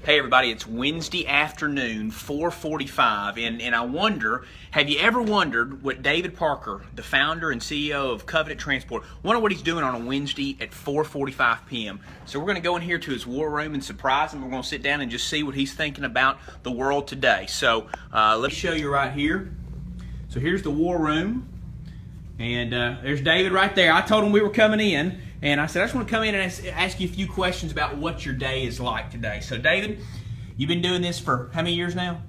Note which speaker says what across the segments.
Speaker 1: Hey everybody, it's Wednesday afternoon, 4:45, and I wonder, have you ever wondered what David Parker, the founder and CEO of Covenant Transport, wonder what he's doing on a Wednesday at 4:45 p.m. So we're going to go in here to his war room and surprise him. We're going to sit down and just see what he's thinking about the world today. So let me show you right here. So here's the war room, and there's David right there. I told him we were coming in. And I said, I just want to come in and ask you a few questions about what your day is like today. So, David, you've been doing this for how many years now?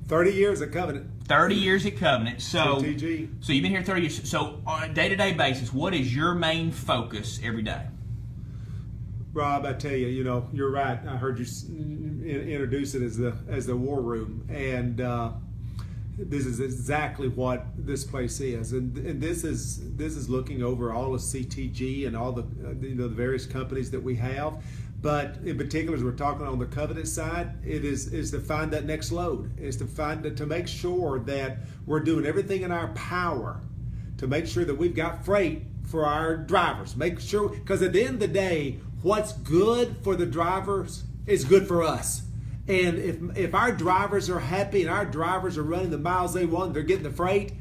Speaker 2: 30 years at Covenant.
Speaker 1: 30 years at Covenant. So you've been here 30 years. So, on a day-to-day basis, what is your main focus every day?
Speaker 2: Rob, I tell you, you're right. I heard you introduce it as the war room, and this is exactly what this place is, and this is looking over all of CTG and all the the various companies that we have. But in particular, as we're talking on the Covenant side, it is to find that next load. Is to make sure that we're doing everything in our power to make sure that we've got freight for our drivers. Make sure, because at the end of the day, what's good for the drivers is good for us. And if our drivers are happy and our drivers are running the miles they want, they're getting the freight,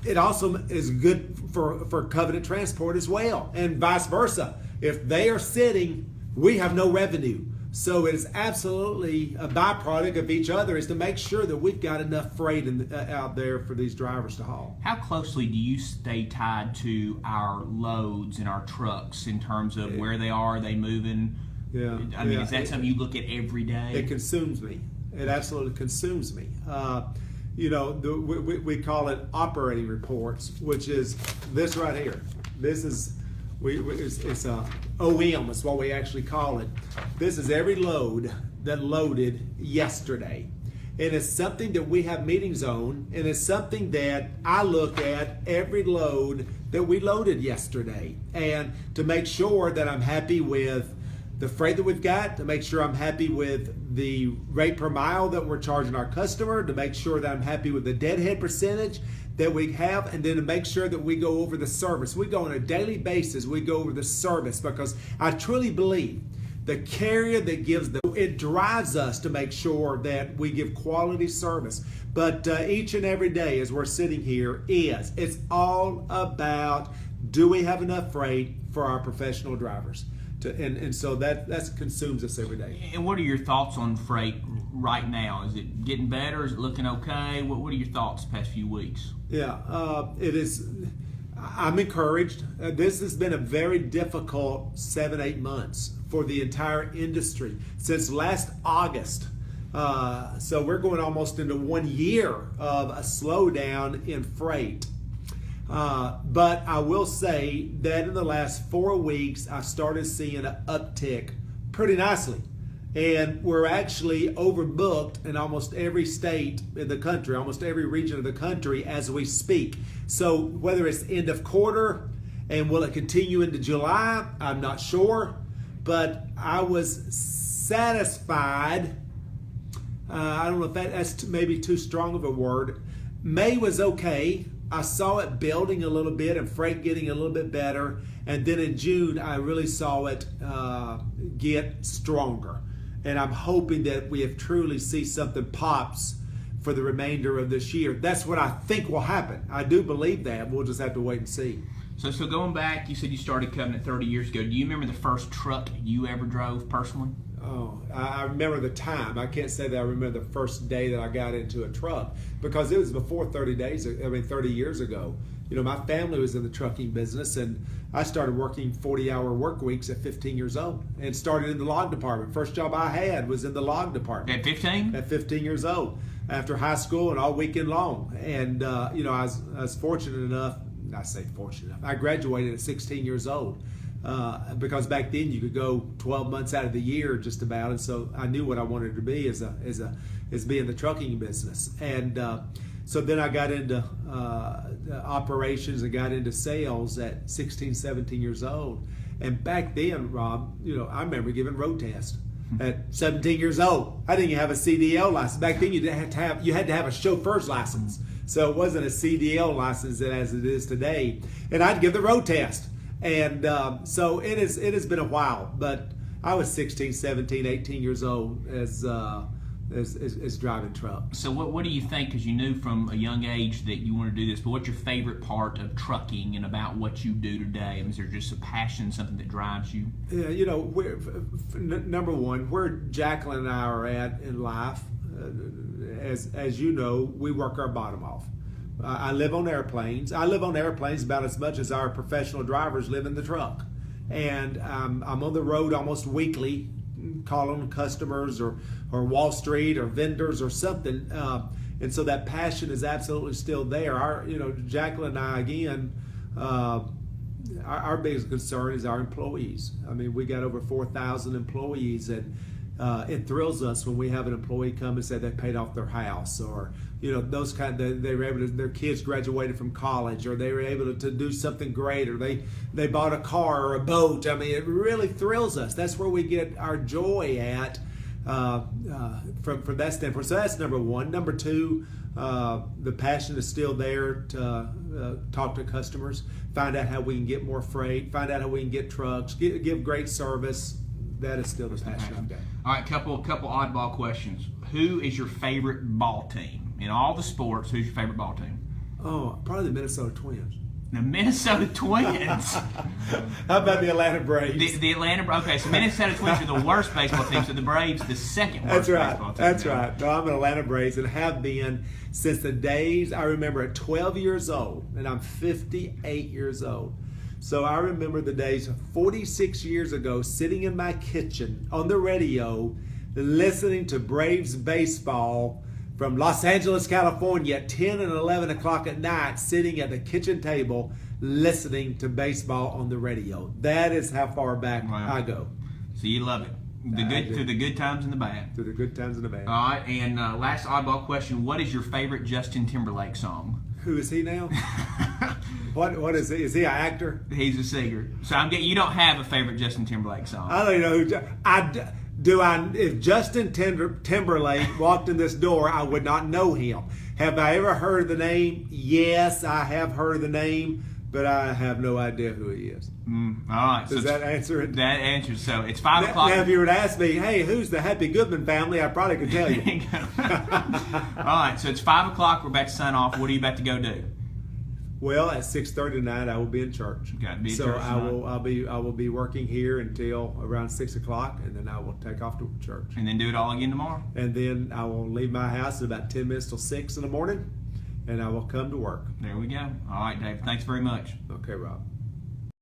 Speaker 2: it also is good for Covenant Transport as well, and vice versa. If they are sitting, we have no revenue. So it is absolutely a byproduct of each other, is to make sure that we've got enough freight out there for these drivers to haul.
Speaker 1: How closely do you stay tied to our loads and our trucks in terms of where they are they moving?
Speaker 2: Yeah,
Speaker 1: I mean, is that something you look at every day?
Speaker 2: It consumes me. It absolutely consumes me. We call it operating reports, which is this right here. This is it's a OM is what we actually call it. This is every load that loaded yesterday. And it's something that we have meetings on, and it's something that I look at every load that we loaded yesterday, and to make sure that I'm happy with the freight that we've got, to make sure I'm happy with the rate per mile that we're charging our customer, to make sure that I'm happy with the deadhead percentage that we have, and then to make sure that we go over the service. We go on a daily basis, we go over the service, because I truly believe the carrier that gives it drives us to make sure that we give quality service. But each and every day as we're sitting here it's all about, do we have enough freight for our professional drivers? And so that consumes us every day.
Speaker 1: And what are your thoughts on freight right now? Is it getting better? Is it looking okay? What are your thoughts the past few weeks?
Speaker 2: Yeah, it is. I'm encouraged. This has been a very difficult 7-8 months for the entire industry since last August. So we're going almost into 1 year of a slowdown in freight. But I will say that in the last 4 weeks, I've started seeing an uptick pretty nicely. And we're actually overbooked in almost every state in the country, almost every region of the country as we speak. So whether it's end of quarter and will it continue into July, I'm not sure. But I was satisfied. I don't know if that's maybe too strong of a word. May was okay. I saw it building a little bit and freight getting a little bit better. And then in June, I really saw it get stronger. And I'm hoping that we have truly see something pops for the remainder of this year. That's what I think will happen. I do believe that. We'll just have to wait and see.
Speaker 1: So going back, you said you started Covenant 30 years ago. Do you remember the first truck you ever drove personally?
Speaker 2: Oh, I remember the time. I can't say that I remember the first day that I got into a truck, because it was before 30 years ago. My family was in the trucking business, and I started working 40-hour work weeks at 15 years old and started in the log department. First job I had was in the log department.
Speaker 1: At 15?
Speaker 2: At 15 years old, after high school and all weekend long. And, I was fortunate enough, I say fortunate enough, I graduated at 16 years old. Because back then you could go 12 months out of the year just about, and so I knew what I wanted to be as being in the trucking business. And so then I got into operations and got into sales at 16, 17 years old. And back then, Rob, I remember giving road tests at 17 years old. I didn't even have a CDL license. Back then you had to have a chauffeur's license. So it wasn't a CDL license as it is today. And I'd give the road test. And so it has been a while, but I was 16, 17, 18 years old as driving trucks.
Speaker 1: So what do you think, because you knew from a young age that you want to do this, but what's your favorite part of trucking and about what you do today? I mean, is there just a passion, something that drives you?
Speaker 2: Yeah, you know, number one, where Jacqueline and I are at in life, as you know, we work our bottom off. I live on airplanes. I live on airplanes about as much as our professional drivers live in the truck. And I'm on the road almost weekly, calling customers or Wall Street or vendors or something. And so that passion is absolutely still there. Jacqueline and I, again, our biggest concern is our employees. I mean, we got over 4,000 employees, and it thrills us when we have an employee come and say they paid off their house, or those they were able to, their kids graduated from college, or they were able to do something great, or they bought a car or a boat. I mean, it really thrills us. That's where we get our joy at from that standpoint. So that's number one. Number two, the passion is still there to talk to customers, find out how we can get more freight, find out how we can get trucks, give great service. That is still the passion I've got.
Speaker 1: All right, couple oddball questions. Who is your favorite ball team? In all the sports, who's your favorite ball team?
Speaker 2: Oh, probably the Minnesota Twins.
Speaker 1: The Minnesota Twins.
Speaker 2: How about the Atlanta Braves?
Speaker 1: The Atlanta Braves. Okay, so Minnesota Twins are the worst baseball team, so the Braves the second worst baseball team.
Speaker 2: That's right. No, I'm an Atlanta Braves and have been since the days I remember at 12 years old, and I'm 58 years old. So I remember the days 46 years ago sitting in my kitchen on the radio listening to Braves baseball from Los Angeles, California at 10 and 11 o'clock at night, sitting at the kitchen table listening to baseball on the radio. That is how far back I go.
Speaker 1: So you love it. Through the good times and the bad.
Speaker 2: Through the good times and the bad.
Speaker 1: All right, and last oddball question, what is your favorite Justin Timberlake song?
Speaker 2: Who is he now? What is he? Is he an actor?
Speaker 1: He's a singer. So you don't have a favorite Justin Timberlake song.
Speaker 2: I don't know who. If Justin Timberlake walked in this door, I would not know him. Have I ever heard the name? Yes, I have heard the name, but I have no idea who he is.
Speaker 1: All right.
Speaker 2: Does that answer it?
Speaker 1: That answers. So it's 5 o'clock.
Speaker 2: Now, if you were to ask me, hey, who's the Happy Goodman family, I probably could tell you.
Speaker 1: All right. So it's 5 o'clock. We're about to sign off. What are you about to go do?
Speaker 2: Well, at 6:30 tonight, I will be in church.
Speaker 1: Got to be in
Speaker 2: so
Speaker 1: church.
Speaker 2: I will be working here until around 6 o'clock, and then I will take off to church.
Speaker 1: And then do it all again tomorrow.
Speaker 2: And then I will leave my house at about 10 minutes till 6 in the morning, and I will come to work.
Speaker 1: There we go. All right, Dave. Thanks very much.
Speaker 2: Okay, Rob.